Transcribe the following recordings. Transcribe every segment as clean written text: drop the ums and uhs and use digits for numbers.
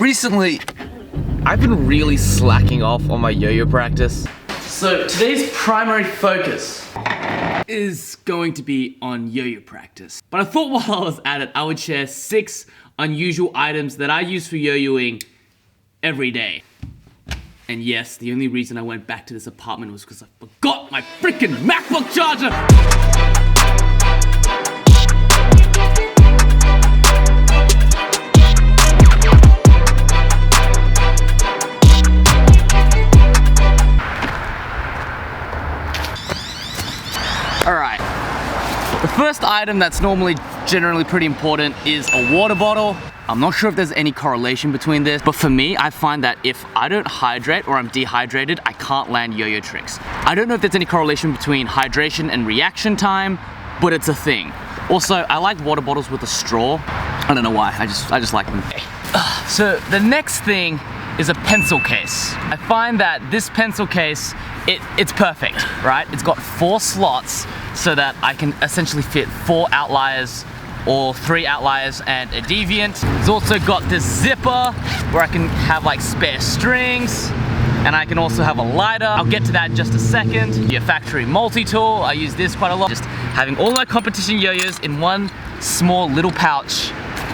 recently, I've been really slacking off on my yo-yo practice. So today's primary focus is going to be on yo-yo practice. But I thought while I was at it, I would share 6 unusual items that I use for yo-yoing every day. And yes, the only reason I went back to this apartment was because I forgot my freaking MacBook charger! Alright, the first item that's normally generally pretty important is a water bottle. I'm not sure if there's any correlation between this, but for me, I find that if I don't hydrate or I'm dehydrated, I can't land yo-yo tricks. I don't know if there's any correlation between hydration and reaction time, but it's a thing. Also, I like water bottles with a straw. I don't know why, I just like them. So the next thing is a pencil case. I find that this pencil case, it's perfect, right? It's got 4 slots so that I can essentially fit 4 outliers or 3 outliers and a deviant. It's also got this zipper where I can have like spare strings, and I can also have a lighter. I'll get to that in just a second. Your factory multi-tool, I use this quite a lot. Just having all my competition yo-yos in one small little pouch.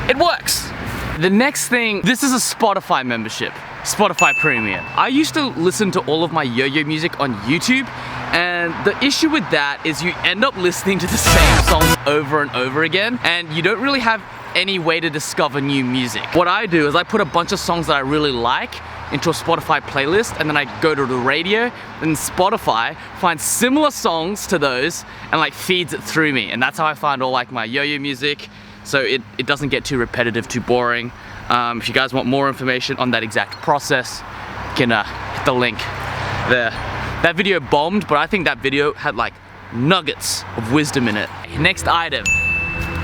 It works. The next thing, this is a Spotify membership. Spotify Premium. I used to listen to all of my yo-yo music on YouTube, and the issue with that is you end up listening to the same songs over and over again, and you don't really have any way to discover new music. What I do is I put a bunch of songs that I really like into a Spotify playlist, and then I go to the radio, and Spotify finds similar songs to those and like feeds it through me, and that's how I find all like my yo-yo music, so it doesn't get too repetitive, too boring. If you guys want more information on that exact process, you can hit the link there. That video bombed, but I think that video had like nuggets of wisdom in it. Next item,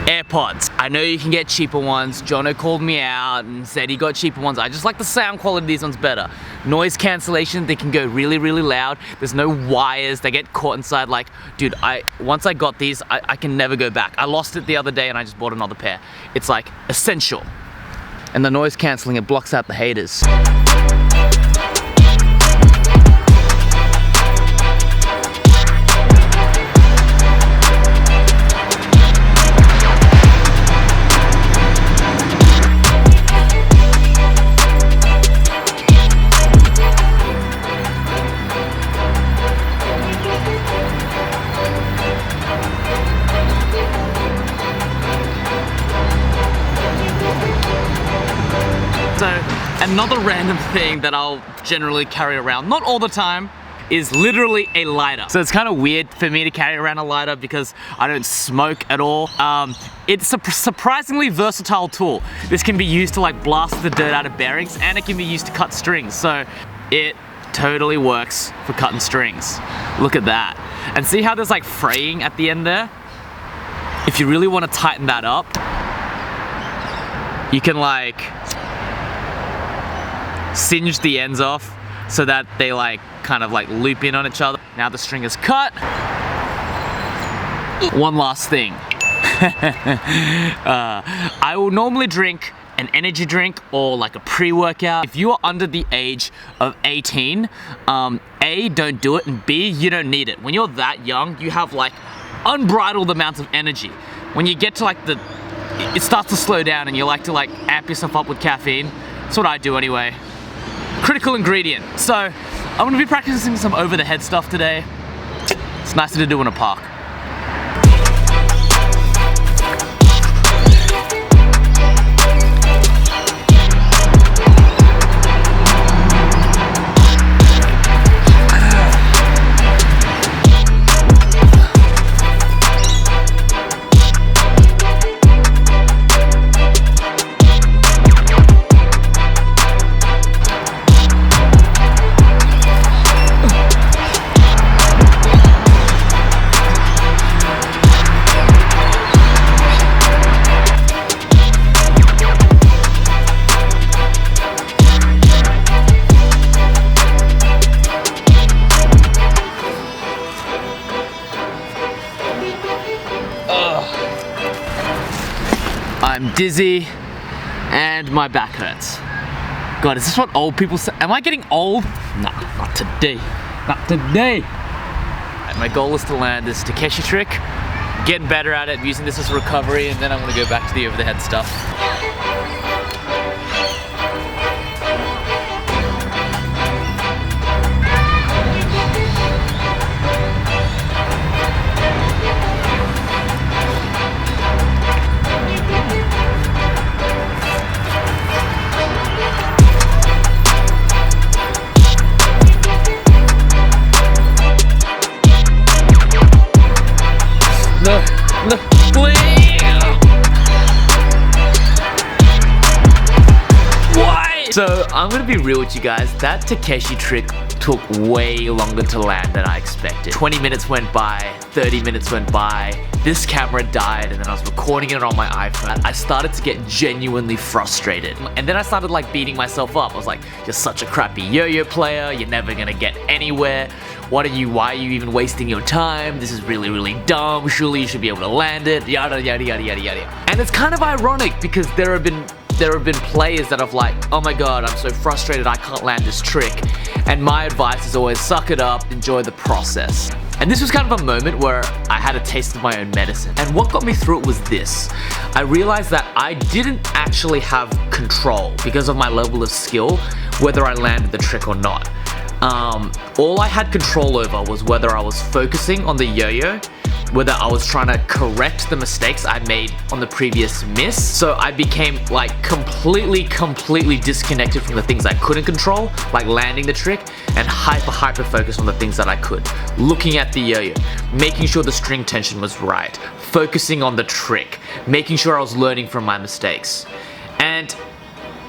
AirPods. I know you can get cheaper ones. Jono called me out and said he got cheaper ones. I just like the sound quality of these ones better. Noise cancellation, they can go really, really loud. There's no wires, they get caught inside. Like, dude, once I got these, I can never go back. I lost it the other day and I just bought another pair. It's like essential. And the noise cancelling, it blocks out the haters. So another random thing that I'll generally carry around, not all the time, is literally a lighter. So it's kind of weird for me to carry around a lighter because I don't smoke at all. It's a surprisingly versatile tool. This can be used to like blast the dirt out of bearings, and it can be used to cut strings. So it totally works for cutting strings. Look at that. And see how there's like fraying at the end there? If you really want to tighten that up, you can like singe the ends off so that they like kind of like loop in on each other. Now the string is cut. One last thing. I will normally drink an energy drink or like a pre-workout. If you are under the age of 18, A, don't do it, and B, you don't need it. When you're that young, you have like unbridled amounts of energy. When you get to like it starts to slow down and you like to like amp yourself up with caffeine. That's what I do anyway. Critical ingredient. So I'm gonna be practicing some over the head stuff today. It's nicer to do in a park. I'm dizzy and my back hurts. God, is this what old people say? Am I getting old? Nah, not today. Not today. My goal is to land this Takeshi trick, getting better at it, using this as a recovery, and then I'm gonna go back to the over the head stuff. No, please. Why? So I'm gonna be real with you guys. That Takeshi trick took way longer to land than I expected. 20 minutes went by, 30 minutes went by, this camera died, and then I was recording it on my iPhone. I started to get genuinely frustrated. And then I started like beating myself up. I was like, you're such a crappy yo-yo player, you're never gonna get anywhere. Why are you even wasting your time? This is really, really dumb. Surely you should be able to land it, yada, yada, yada, yada, yada. And it's kind of ironic because there have been players that have like, oh my God, I'm so frustrated I can't land this trick. And my advice is always suck it up, enjoy the process. And this was kind of a moment where I had a taste of my own medicine. And what got me through it was this. I realized that I didn't actually have control because of my level of skill, whether I landed the trick or not. All I had control over was whether I was focusing on the yo-yo, whether I was trying to correct the mistakes I made on the previous miss. So I became like completely disconnected from the things I couldn't control, like landing the trick, and hyper focused on the things that I could. Looking at the yo-yo, making sure the string tension was right, focusing on the trick, making sure I was learning from my mistakes. And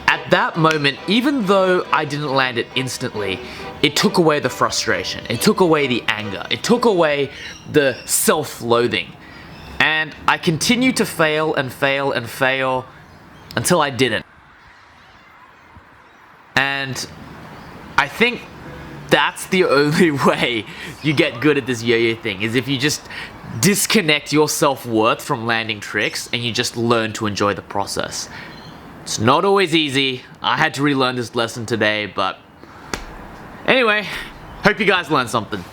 at that moment, even though I didn't land it instantly, it took away the frustration, it took away the anger, it took away the self-loathing. And I continued to fail and fail and fail until I didn't. And I think that's the only way you get good at this yo-yo thing, is if you just disconnect your self-worth from landing tricks and you just learn to enjoy the process. It's not always easy. I had to relearn this lesson today, but anyway, hope you guys learned something.